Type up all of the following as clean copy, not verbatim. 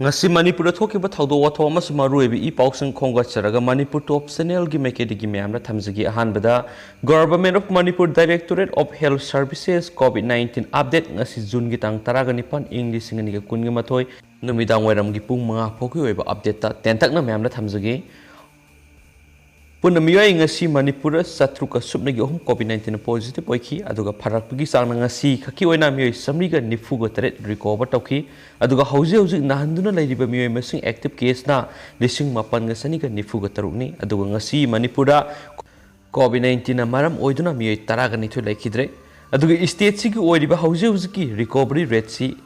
ngasi Manipur thokiba thawdo watho amasung maruebi I pausang khongatcharaga Manipur top channel gi mekedi myamna thamjigi ahanbada Government of Manipur Directorate of Health Services COVID-19 update ngasi June gi tang 19 English singani ga kungi mathoi numidang wairam gi pung 5 phoki oiba update ta tentakna myamna thamjigi Punamiya ngasi Manipur satruka subnagi ohum COVID-19 positive oiki aduga pharakpagi sangna ngasi khaki oina miyoi samriga nifuga tret recover tawki aduga hauji nahanduna lairiba miyoi masing active case na lising mapan ga sani ga nifuga tarukni aduga ngasi Manipura COVID-19 na maram oiduna miyoi taraga nithoi laikidre aduga state sigi oiriba hauji ki recovery rate si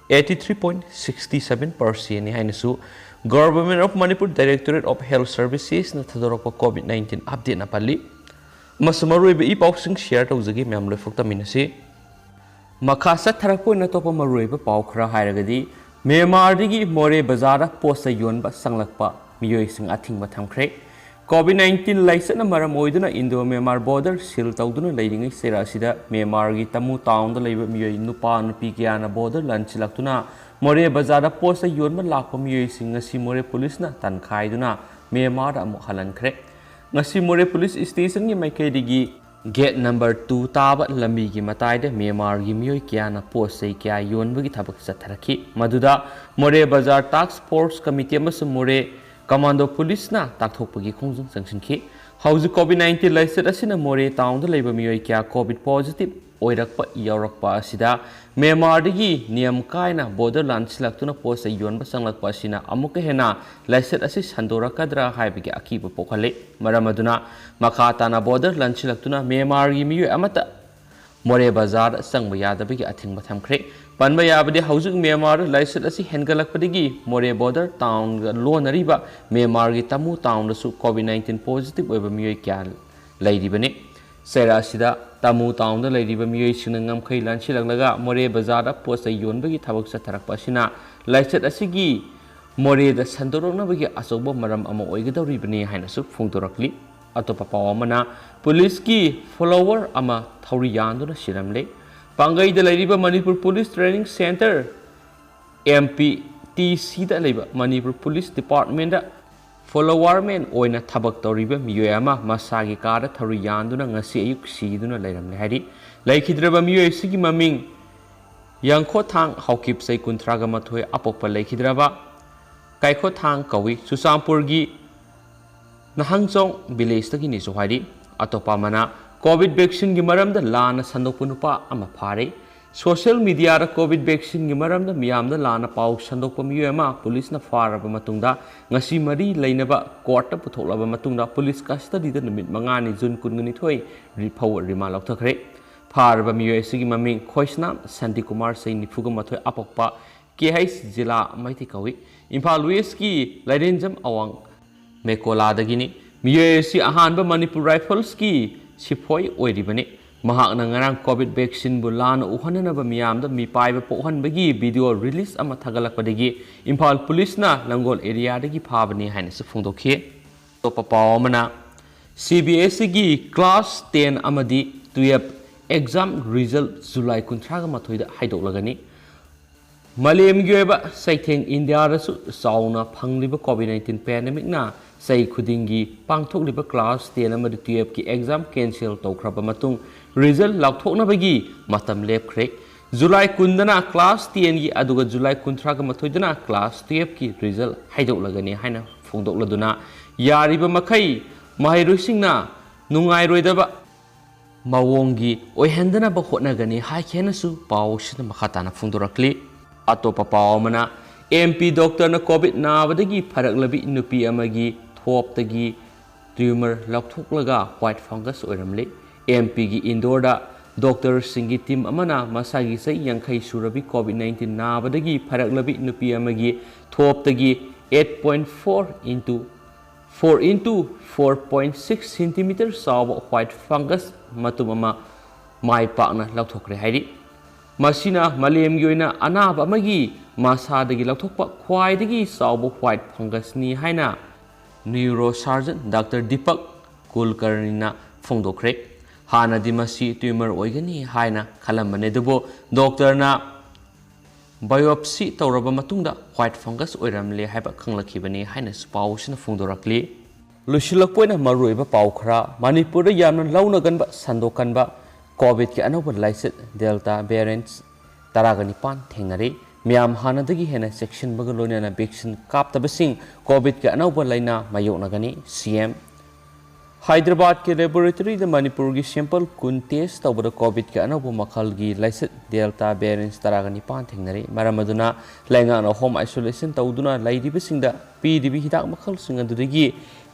83.67% ni hainasu Government of Manipur Directorate of Health Services na thadorokpa COVID-19 update na pali masamaruiba I pausing share tawjagi myam loi fokta minasi makhasa tharakpo na topa maruiba paw khara hairagadi Myanmar digi More Bazar posta yonba sanglakpa miyoi sing athingba thamkhre COVID-19 laisana maram oiduna Indo Myanmar border seal tawduna leiringai sera sida Myanmar gi Tamu town da leiba miyoi nupa nupi gyana border lanchilaktuna More Bazar posta yonba lakpa miyoi sing ngasi More police na tankhaiduna Myanmar da amu halankre ngasi More police station gi maikaidigi gate number 2 taba lambi gi matai de Myanmar gi miyoi kyana posta kya yonba gi thabak satharaki maduda More Bazar task force committee amas More Commando Police na takthokpagi khongjung sangsingki hauji COVID-19 laisat asina More town da leiba miyoi kya COVID positive oirakpa yaurakpa asida Myanmar digi niyam kaina border lanchilaktuna posta yonba sanglakpa asina amuka hena laisat asi sandorakadra haibagi akiba pokhale maramaduna makhatana border lanchilaktuna Myanmar gi miyoi amata More Bazar sangba yadabagi athingba thamkhre Panba yabadi haujuk Myanmar laisat asi hengalakpadigi More border town lonariba Myanmar gi Tamu town su COVID-19 positive oiba miyoi kya lairibani sera sida Tamu town da lairiba miyoi singna ngamkhai lanchilaglaga More Bazar posta yonbagi thabak satharakpa asina laisat asigi More da sandoroknabagi asoba maram ama oigadawribani haina su phungdorakli atopa pawamana police ki follower ama thauri yanduna siramle Pangai da laiba Manipur Police Training Center MPTC da laiba Manipur Police Department da follower men oina thabak tawriba miyoi ama masagi kara thauri yanduna ngasi ayuk siduna lairamle hari laikhidraba miyoi sigi maming yangkho thang haukip sai kuntraga mathoi apokpa laikhidraba kaikho thang kawi Susampur gi Nahangjong village tagi ni sohari atopa mana COVID vaccine gi maramda lana sandokpunupa ama phare social media ra COVID vaccine gi maramda miyamda lana pau sandokpa miyama police na faraba matungda ngasi mari leinaba court ta putholaba matungda police custody da numit mangani June 19 riphaw rima lokthakre faraba miyoi sigi maming Khoisna Santi Kumar sai nifuga mathoi apokpa KH jila maiti kawi Imphal West ki Lairenjam awang Mekola dagini miyoi si ahanba Manipur Rifles ki Sipoi oiribani mahakna ngarang COVID vaccine bu lana uhananaba miyamda mi paiba pohanbagi video release ama thagalakpadagi Imphal Police na Langol area dagi phabani haina se phungdokhi topa pawamana CBSE gi class 10 amadi 12 exam result July 13 da haidoklagani Malem gi oiba saitheng India rasu sauna phangliba COVID-19 pandemic na sai khudingi pangthokliba class 10 amadi 12 ki exam cancel tawkhraba matung result lakthoknabagi matam lepkhre July 10 dana class 10 gi aduga July 13 dana class 12 ki result haidoklagani haina phongdokladuna yariba makhai mahairosingna nungairoidaba mawongi oihendana ba hotnagani haikenasu pawsina makhatana phongdorakli atopa pawamana MP doctor na COVID nabadagi pharaklabi nupi amagi thoptagi tumor lakthoklaga white fungus oiramle MP gi indoor da doctor singi team amana masagi sai yankhai surabi COVID-19 nabadagi pharaklabi nupi amagi thoptagi 8.4 into 4.6 cm saw white fungus matumama mai pakna lakthokre hairi Masina Malem yoina anaba amagi masadagi lathokpa khwaidagi sawbo white fungus ni haina neurosurgeon Dr. Deepak Kulkarnina phongdokre hana dimasi tumor oigani haina khalambane dubo doctor na biopsy तौरबा मतुंगदा white fungus ओइरमले हाइबा खंगलखिबनी हाइनस पाउसिना फोंदोरक्ली लुशिलकपोइना मरुइबा पाउ खरा मणिपुर यामन लौनगनबा संदोकनबा कोविड के अनौब लाइसेट डेल्टा वेरिएंट्स तरागनिपान थेंगरे म्याम हानदगी हेना सेक्शन बग लोइना वैक्सीन कापतबसिंग कोविड के अनौब लाइना मायोनगनी सीएम हैदराबाद के लेबोरेटरी मणिपुर की सैंपल कुन टेस्ट तौबद कोविड के अनौब मखल की लाइसेट डेल्टा वेरिएंट्स तरागनिपान थेंगरे मरमदुना लाइंगाना होम आइसोलेशन तौदुना लाइरिबसिंगदा पीरिबि हिदाक मखलसिंग अदुदगी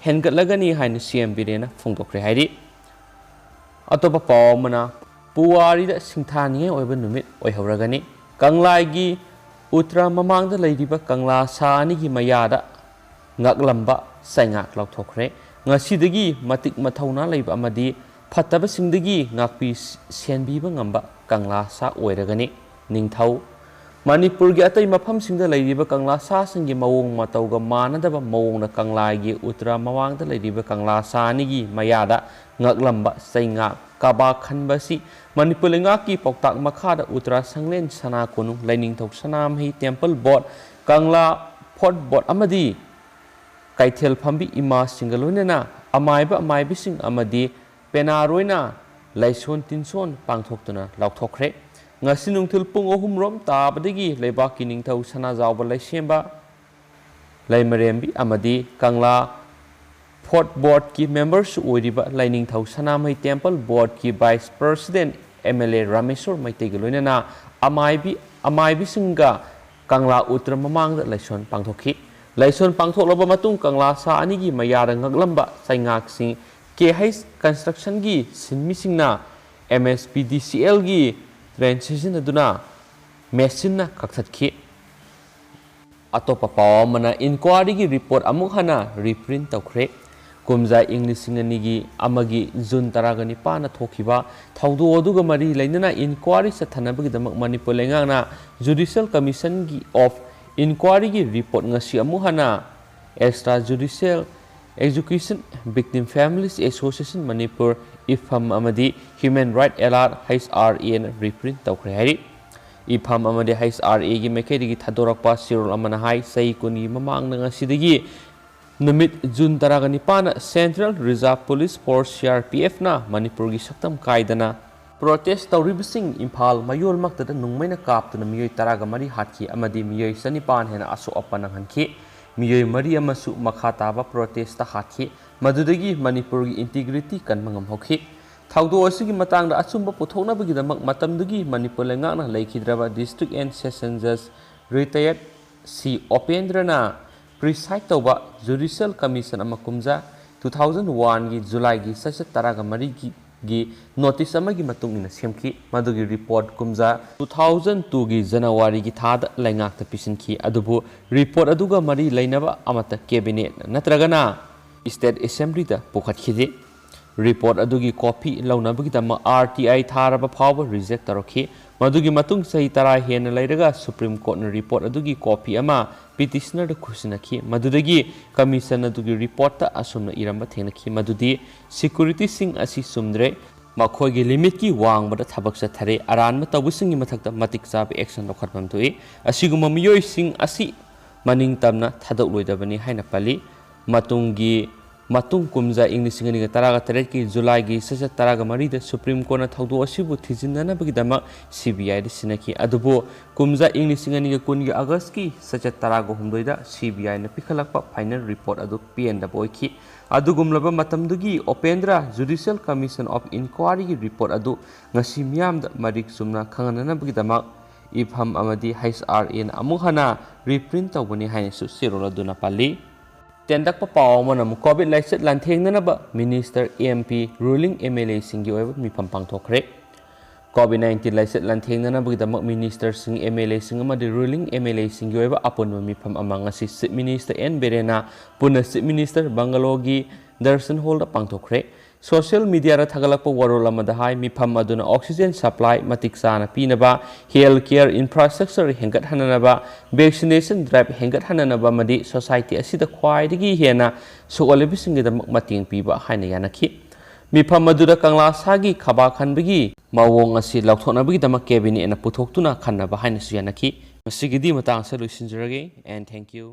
हेनगटलगनी हाइन सीएम बिरेना फोंदोक्रे हाइरि अतोप पावमना पुवारीदा सिंथानिये ओइबा नुमित ओइहौरगनी कंगलाइगी उत्तरा ममांगदा लैरिबा कंगला सानिगी मयादा ngaklamba saingak lauthokre ngasidagi matik mathawna leiba amadi phattaba singdagi ngakpi senbiba ngamba kangla sa oiragani ningthau manipur gi atai mafam singda leiriba kangla sa singi mawong matawga manadaba mawongna kangla gi uttara mawangda leiriba kangla sa nigi mayada ngaklamba saingak kaba khanbasi manipur lenga ki poktak makhada uttara sanglen sana konung lainingthau sanam hi temple board kangla fort board amadi kaithel phambi ima singalonena amaiba sing amadi penaroina laison tinson pangthoktuna lauthokre ngasi nungthil pung ohum rom tabadagi leiba kiningthau sana jawba laisemba laimarembi amadi kangla fort board ki members oiriba lainingthau sanamai temple board ki vice president MLA Rameswar Maitegaloinena amaibi singa kangla uttara mamangda laison pangthokhi laison pangthoklaba matung kangla sa anigi mayara ngaglamba saingak sing KH construction gi sinmi singna MSPDCL gi transition aduna machine na kakhatkhi atopa pawamana inquiry gi report amuk hana reprint tawkhre kumja english singanigi amagi june taragani pana thokhiba thaudu oduga mari lainana inquiry sathanabagi damak manipur lengana judicial commission gi of inquiry ki report ngasi amuhana extrajudicial execution victim families association manipur ifam amadi human right alert HRA reprint tawkhre hari ifam amadi HRA gi mekedi gi thadorakpa sirol amana hai sei kuni mamang na ngasidagi numit june taragani pana central reserve police force CRPF na manipur gi saktam kaidana protest tauribsing imphal mayol maktada nungmaina kaptuna miyoi taraga mari hatki amadi miyoi sanipan hena asu apana hanki miyoi mari amasu makha taba protest ta hatki madudagi manipur gi integrity kanmangam hokhi thaudo asigi matangda achumba puthona bagi damak matamdugi manipur lengana laikhidraba district and session judge retired C Opendrana preside tawba judicial commission amakumja 2001 gi July gi sasa taraga mari gi notice amagi matungina semki madugi report kumja 2002 gi January gi thada laingak ta pisinki adubu report aduga mari lainaba amata cabinet natragana state assembly da pukhatkhi report adugi copy launabagi dama RTI tharaba phawa reject tarokhi madugi matung sahi tara hena lairaga supreme court na report adugi copy ama petitioner da khusinakhi madudagi commission adugi report ta asumna iramba thenakhi madudi security sing asi sumdre makhogi limit ki wangbada thabak sa thare aranma tawusingi mathakta matik chabe action lokhatmam toi asiguma miyoi sing asi maning tamna thadok loidabani haina pali matung kumja english ngani ga taraga taret ki July gi sasa taraga mari da supreme court na thaudu asibu thijinna bagi dama CBI da sinaki adubo kumja english ngani ga kun gi August ki sasa taraga humdoi da CBI na pikhalakpa final report adu PN da boiki adugumlaba matamdugi Opendra Judicial Commission of Inquiry gi report adu ngasi miyam da marik sumna khangana bagi dama ifham amadi HRA na amuhana reprint tawbani hainasu sirola duna pali Tendak papaw mo na mo COVID license lantheng na ba Minister MP ruling MLA singi oiba mi pampang thokre COVID-19 license lantheng na ba gidama Minister sing MLA sing ama di ruling MLA singi oiba apon mi pam amang si Minister N Berena puna si Minister Bangalogi Darshan Hall da pang thokre social media ra thagalakpa warol amada hai mi pham aduna oxygen supply matik sana pinaba healthcare infrastructure hengat hananaba vaccination drive hengat hananaba madi society asida khwaidagi hena sokolebisingida mating piba haina yanakhi mi pham adura kangla sagi khaba khanbagi mawong asi laukthonabagi dama cabinet na puthoktuna khanaba haina su yanakhi ꯃꯁꯤꯒꯤꯗꯤ ꯃꯇꯥꯡꯁꯤꯗ ꯂꯣꯏꯁꯤꯟꯖꯔꯒꯦ N thank you